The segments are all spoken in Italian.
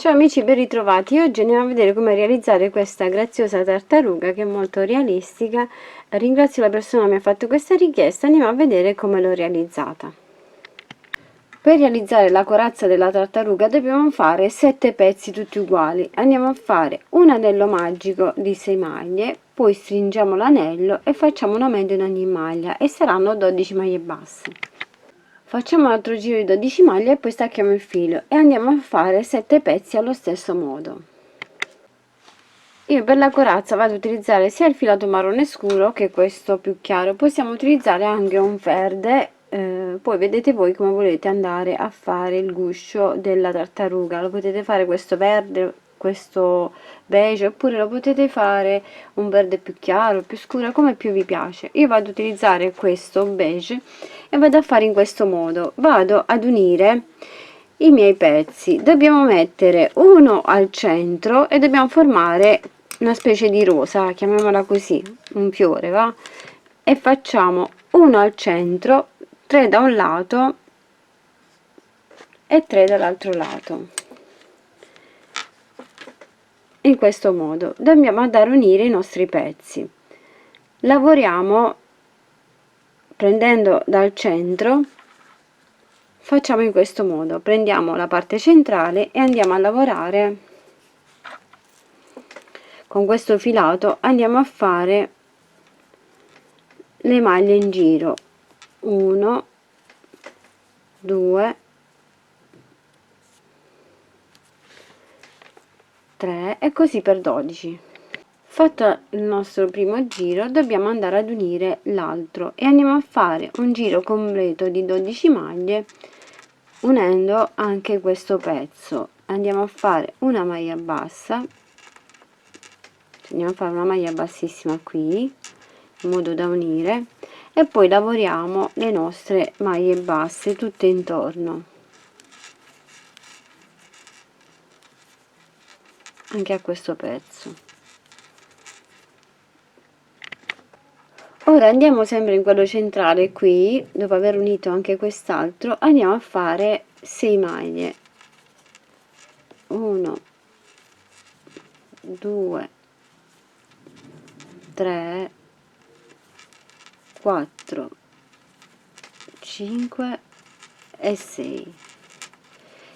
Ciao amici, ben ritrovati. Oggi andiamo a vedere come realizzare questa graziosa tartaruga che è molto realistica. Ringrazio la persona che mi ha fatto questa richiesta, andiamo a vedere come l'ho realizzata. Per realizzare la corazza della tartaruga dobbiamo fare 7 pezzi tutti uguali. Andiamo a fare un anello magico di 6 maglie, poi stringiamo l'anello e facciamo un aumento in ogni maglia e saranno 12 maglie basse. Facciamo un altro giro di 12 maglie e poi stacchiamo il filo e andiamo a fare 7 pezzi allo stesso modo. Io per la corazza vado ad utilizzare sia il filato marrone scuro che questo più chiaro, possiamo utilizzare anche un verde, poi vedete voi come volete andare a fare il guscio della tartaruga, lo potete fare questo verde, questo beige, oppure lo potete fare un verde più chiaro, più scuro, come più vi piace. Io vado ad utilizzare questo beige e vado a fare in questo modo, vado ad unire i miei pezzi, dobbiamo mettere uno al centro e dobbiamo formare una specie di rosa, chiamiamola così, un fiore, va? E facciamo uno al centro, 3 da un lato e 3 dall'altro lato. In questo modo dobbiamo andare a unire i nostri pezzi. Lavoriamo prendendo dal centro, facciamo in questo modo, prendiamo la parte centrale e andiamo a lavorare con questo filato, andiamo a fare le maglie in giro, 1 2 3 e così per 12. Fatto il nostro primo giro dobbiamo andare ad unire l'altro e andiamo a fare un giro completo di 12 maglie unendo anche questo pezzo. Andiamo a fare una maglia bassa, andiamo a fare una maglia bassissima qui in modo da unire e poi lavoriamo le nostre maglie basse tutte intorno anche a questo pezzo. Ora andiamo sempre in quello centrale qui, dopo aver unito anche quest'altro, andiamo a fare 6 maglie, 1 2 3 4 5 e 6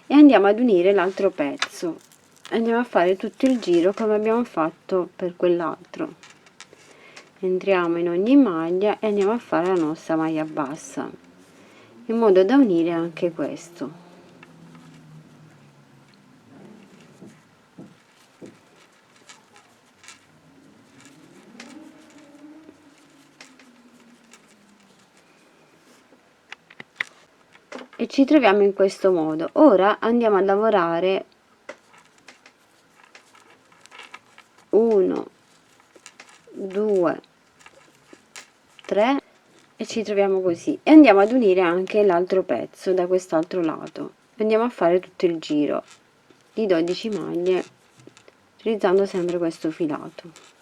e andiamo ad unire l'altro pezzo, andiamo a fare tutto il giro come abbiamo fatto per quell'altro, entriamo in ogni maglia e andiamo a fare la nostra maglia bassa in modo da unire anche questo. E ci troviamo in questo modo. Ora andiamo a lavorare 1 2 3 e ci troviamo così e andiamo ad unire anche l'altro pezzo da quest'altro lato. Andiamo a fare tutto il giro di 12 maglie utilizzando sempre questo filato.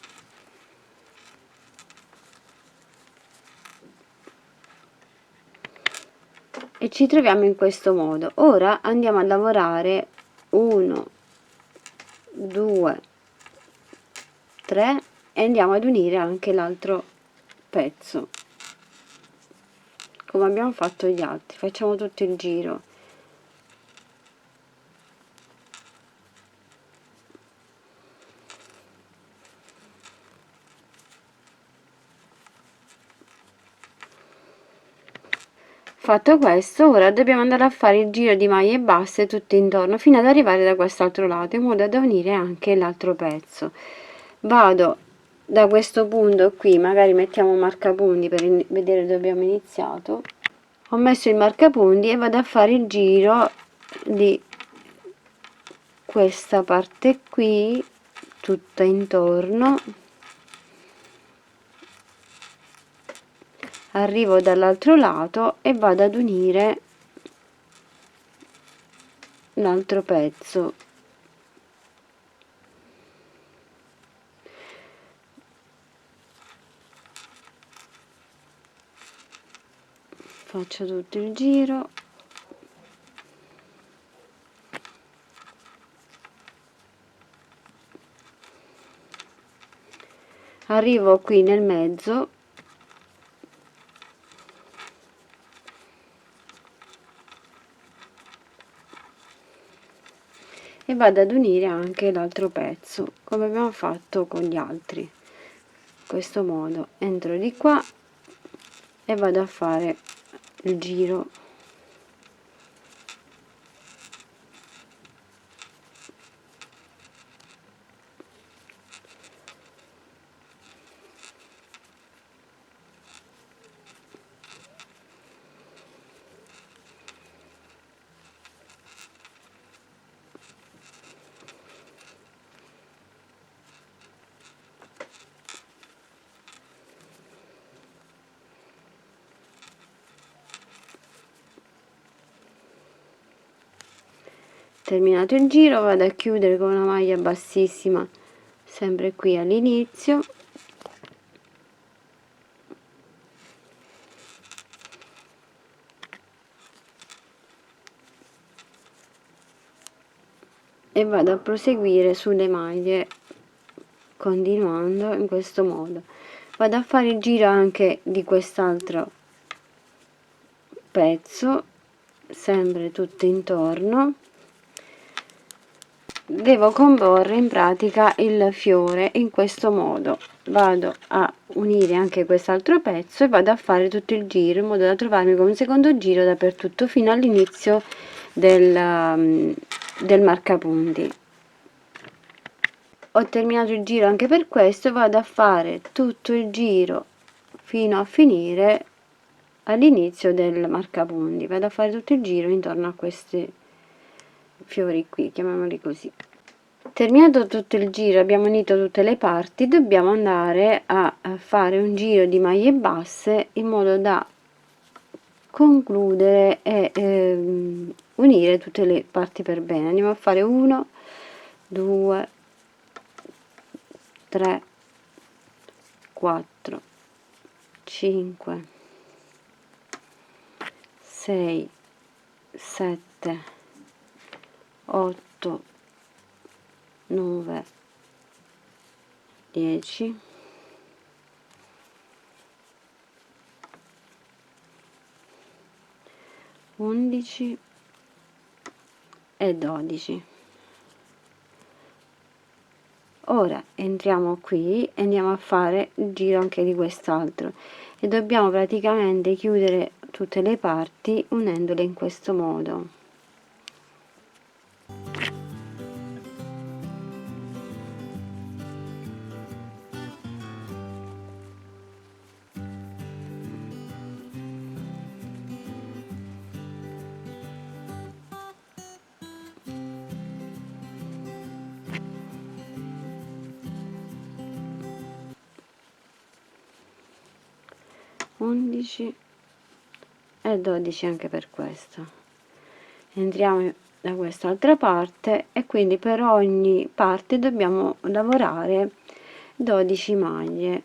E ci troviamo in questo modo. Ora andiamo a lavorare 1 2 3 e andiamo ad unire anche l'altro pezzo come abbiamo fatto gli altri. Facciamo tutto il giro. Fatto questo, ora dobbiamo andare a fare il giro di maglie basse tutto intorno fino ad arrivare da quest'altro lato in modo da unire anche l'altro pezzo. Vado da questo punto qui, magari mettiamo un marcapunti per vedere dove abbiamo iniziato. Ho messo il marcapunti e vado a fare il giro di questa parte qui tutta intorno, arrivo dall'altro lato e vado ad unire l'altro pezzo. Faccio tutto il giro arrivo qui nel mezzo e vado ad unire anche l'altro pezzo come abbiamo fatto con gli altri. In questo modo entro di qua e vado a fare il giro. Terminato il giro vado a chiudere con una maglia bassissima sempre qui all'inizio e vado a proseguire sulle maglie continuando in questo modo. Vado a fare il giro anche di quest'altro pezzo sempre tutto intorno. Devo comporre in pratica il fiore in questo modo. Vado a unire anche quest'altro pezzo e vado a fare tutto il giro in modo da trovarmi con un secondo giro dappertutto fino all'inizio del marcapunti. Ho terminato il giro anche per questo e vado a fare tutto il giro fino a finire all'inizio del marcapunti. Vado a fare tutto il giro intorno a questi fiori qui, chiamiamoli così. Terminato tutto il giro, abbiamo unito tutte le parti, dobbiamo andare a fare un giro di maglie basse in modo da concludere e unire tutte le parti per bene. Andiamo a fare 1 2 3 4 5 6 7 8 9 10 11 e 12. Ora entriamo qui e andiamo a fare il giro anche di quest'altro e dobbiamo praticamente chiudere tutte le parti unendole in questo modo. E 12 anche per questo. Entriamo da quest'altra parte e quindi per ogni parte dobbiamo lavorare 12 maglie.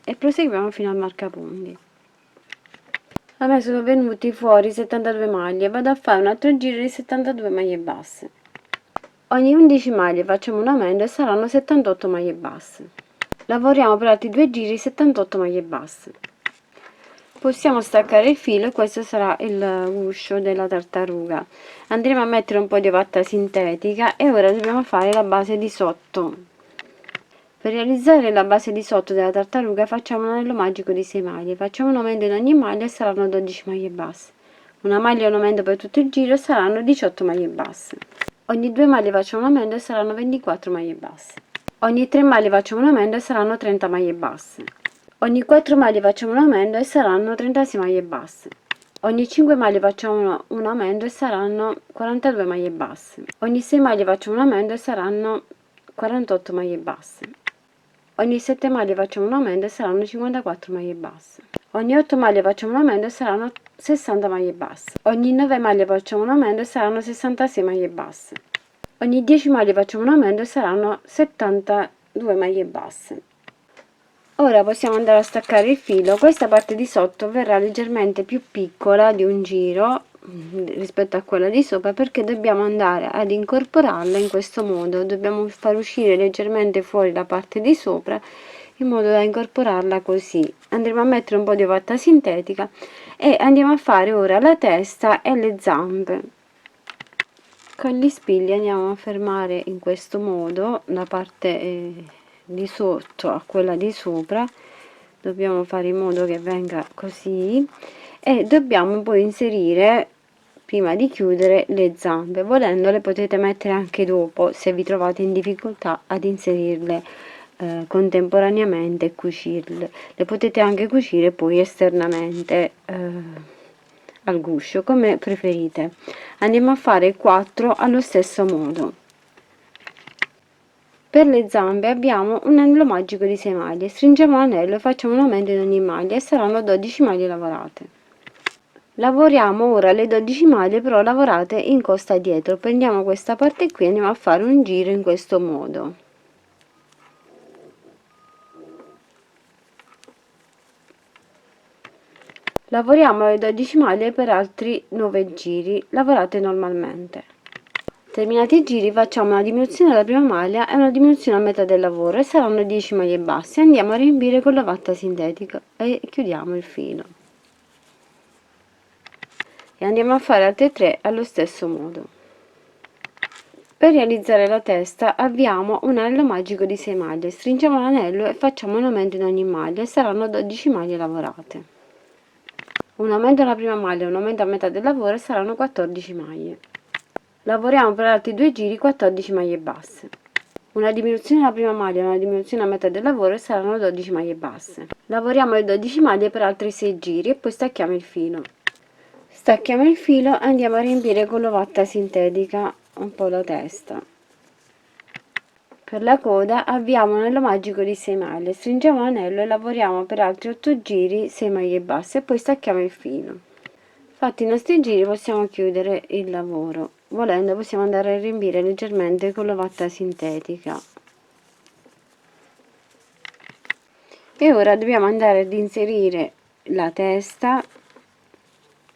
E proseguiamo fino al marcapunti. A me sono venuti fuori 72 maglie, vado a fare un altro giro di 72 maglie basse. Ogni 11 maglie facciamo un aumento e saranno 78 maglie basse. Lavoriamo per altri 2 giri 78 maglie basse. Possiamo staccare il filo e questo sarà il guscio della tartaruga. Andremo a mettere un po' di ovatta sintetica e ora dobbiamo fare la base di sotto. Per realizzare la base di sotto della tartaruga facciamo un anello magico di 6 maglie, facciamo un aumento in ogni maglia e saranno 12 maglie basse. Una maglia e un aumento per tutto il giro e saranno 18 maglie basse. Ogni 2 maglie facciamo un aumento e saranno 24 maglie basse. Ogni 3 maglie facciamo un aumento e saranno 30 maglie basse. Ogni 4 maglie facciamo un aumento e saranno 36 maglie basse. Ogni 5 maglie facciamo un aumento e saranno 42 maglie basse. Ogni 6 maglie facciamo un aumento e saranno 48 maglie basse. Ogni 7 maglie facciamo un aumento e saranno 54 maglie basse. Ogni 8 maglie facciamo un aumento e saranno 60 maglie basse. Ogni 9 maglie facciamo un aumento e saranno 66 maglie basse. Ogni 10 maglie facciamo un aumento e saranno 72 maglie basse. Ora possiamo andare a staccare il filo. Questa parte di sotto verrà leggermente più piccola di un giro rispetto a quella di sopra, perché dobbiamo andare ad incorporarla in questo modo. Dobbiamo far uscire leggermente fuori la parte di sopra in modo da incorporarla così. Andremo a mettere un po' di ovatta sintetica e andiamo a fare ora la testa e le zampe. Con gli spilli andiamo a fermare in questo modo la parte di sotto a quella di sopra. Dobbiamo fare in modo che venga così e dobbiamo poi inserire, prima di chiudere, le zampe. Volendo le potete mettere anche dopo se vi trovate in difficoltà ad inserirle contemporaneamente e cucirle. Le potete anche cucire poi esternamente al guscio, come preferite. Andiamo a fare 4 allo stesso modo. Per le zampe abbiamo un anello magico di 6 maglie, stringiamo l'anello e facciamo un aumento in ogni maglia e saranno 12 maglie lavorate. Lavoriamo ora le 12 maglie però lavorate in costa dietro. Prendiamo questa parte qui e andiamo a fare un giro in questo modo. Lavoriamo le 12 maglie per altri 9 giri lavorate normalmente. Terminati i giri facciamo una diminuzione alla prima maglia e una diminuzione a metà del lavoro e saranno 10 maglie basse. Andiamo a riempire con l'ovatta sintetica e chiudiamo il filo. E andiamo a fare altre 3 allo stesso modo. Per realizzare la testa abbiamo un anello magico di 6 maglie, stringiamo l'anello e facciamo un aumento in ogni maglia e saranno 12 maglie lavorate. Un aumento alla prima maglia e un aumento a metà del lavoro e saranno 14 maglie. Lavoriamo per altri 2 giri 14 maglie basse. Una diminuzione alla prima maglia e una diminuzione a metà del lavoro e saranno 12 maglie basse. Lavoriamo le 12 maglie per altri 6 giri e poi stacchiamo il filo. Stacchiamo il filo e andiamo a riempire con l'ovatta sintetica un po' la testa. Per la coda abbiamo un anello magico di 6 maglie, stringiamo l'anello e lavoriamo per altri 8 giri 6 maglie basse e poi stacchiamo il filo. Fatti i nostri giri possiamo chiudere il lavoro. Volendo possiamo andare a riempire leggermente con l'ovatta sintetica. E ora dobbiamo andare ad inserire la testa,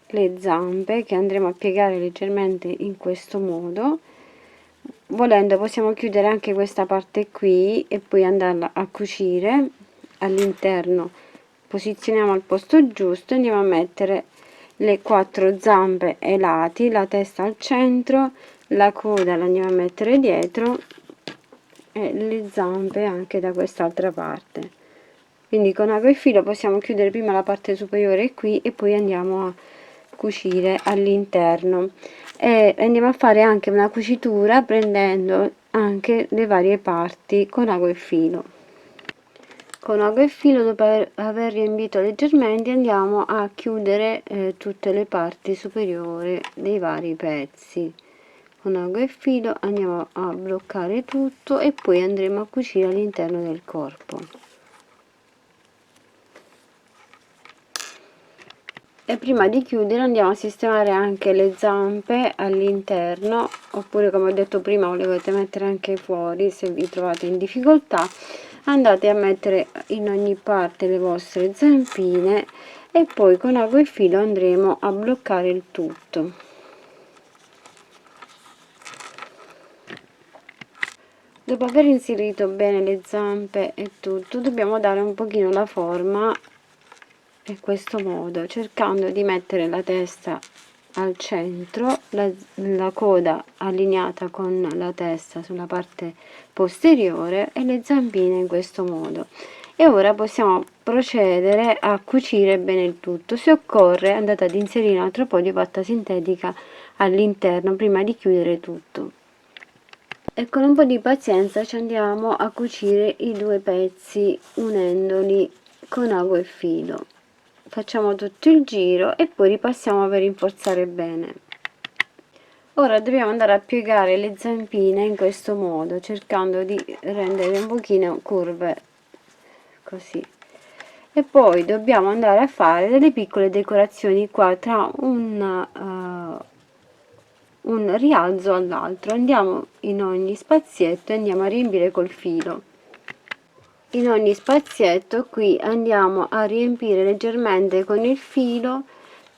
le zampe che andremo a piegare leggermente in questo modo. Volendo possiamo chiudere anche questa parte qui e poi andarla a cucire all'interno. Posizioniamo al posto giusto e andiamo a mettere le 4 zampe ai lati, la testa al centro, la coda la andiamo a mettere dietro e le zampe anche da quest'altra parte. Quindi con ago e filo possiamo chiudere prima la parte superiore qui e poi andiamo a cucire all'interno e andiamo a fare anche una cucitura prendendo anche le varie parti con ago e filo. Con ago e filo, dopo aver riempito leggermente, andiamo a chiudere tutte le parti superiori dei vari pezzi. Con ago e filo andiamo a bloccare tutto e poi andremo a cucire all'interno del corpo. E prima di chiudere andiamo a sistemare anche le zampe all'interno, oppure come ho detto prima le potete mettere anche fuori se vi trovate in difficoltà. Andate a mettere in ogni parte le vostre zampine e poi con ago e filo andremo a bloccare il tutto. Dopo aver inserito bene le zampe e tutto, dobbiamo dare un pochino la forma in questo modo, cercando di mettere la testa al centro, la coda allineata con la testa sulla parte posteriore e le zampine in questo modo. E ora possiamo procedere a cucire bene il tutto. Se occorre andate ad inserire un altro po' di ovatta sintetica all'interno prima di chiudere tutto. E con un po' di pazienza ci andiamo a cucire i due pezzi unendoli con ago e filo. Facciamo tutto il giro e poi ripassiamo per rinforzare bene. Ora dobbiamo andare a piegare le zampine in questo modo, cercando di rendere un pochino curve, così. E poi dobbiamo andare a fare delle piccole decorazioni qua tra un rialzo all'altro. Andiamo in ogni spazietto e andiamo a riempire col filo. In ogni spazietto qui andiamo a riempire leggermente con il filo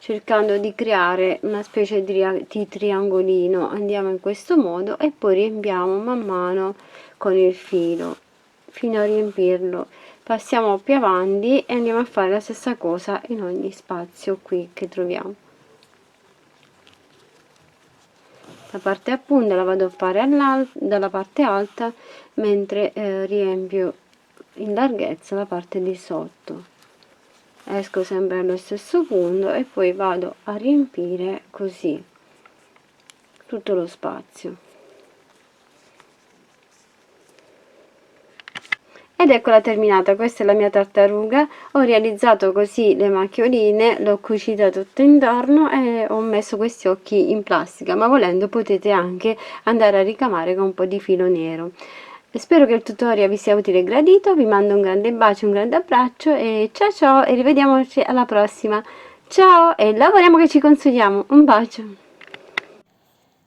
cercando di creare una specie di triangolino. Andiamo in questo modo e poi riempiamo man mano con il filo fino a riempirlo. Passiamo più avanti e andiamo a fare la stessa cosa in ogni spazio qui che troviamo. La parte a punta la vado a fare dalla parte alta, mentre riempio in larghezza la parte di sotto. Esco sempre allo stesso punto e poi vado a riempire così tutto lo spazio. Ed eccola terminata, questa è la mia tartaruga. Ho realizzato così le macchioline, l'ho cucita tutto intorno e ho messo questi occhi in plastica, ma volendo potete anche andare a ricamare con un po' di filo nero. Spero che il tutorial vi sia utile e gradito, vi mando un grande bacio, un grande abbraccio e ciao ciao e rivediamoci alla prossima. Ciao e lavoriamo che ci consuliamo, un bacio!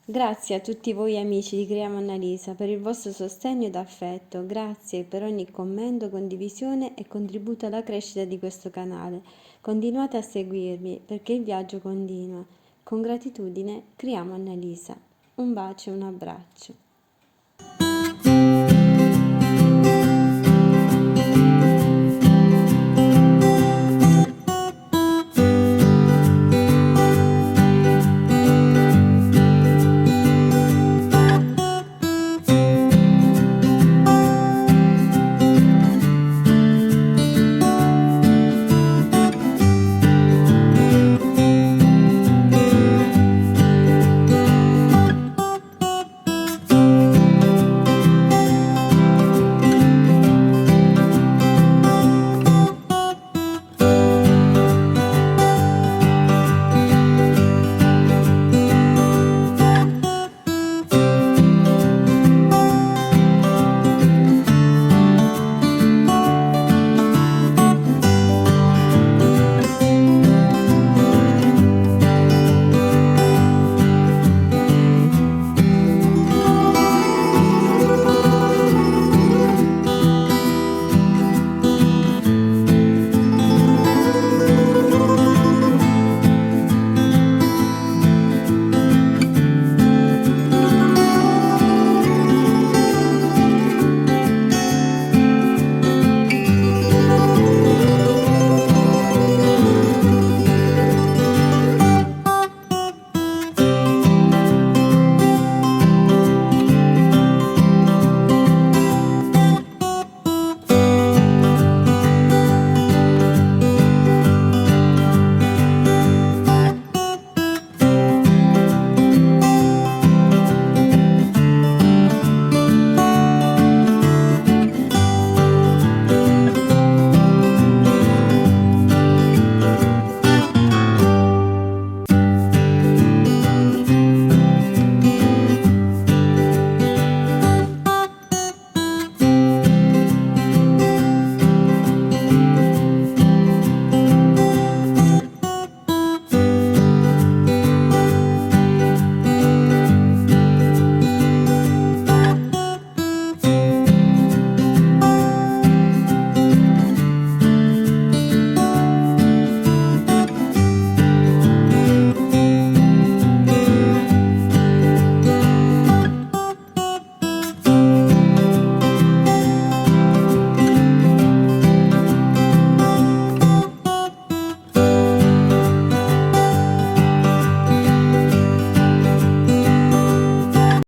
Grazie a tutti voi amici di Creiamo Annalisa per il vostro sostegno ed affetto, grazie per ogni commento, condivisione e contributo alla crescita di questo canale. Continuate a seguirmi perché il viaggio continua. Con gratitudine, Creiamo Annalisa. Un bacio e un abbraccio.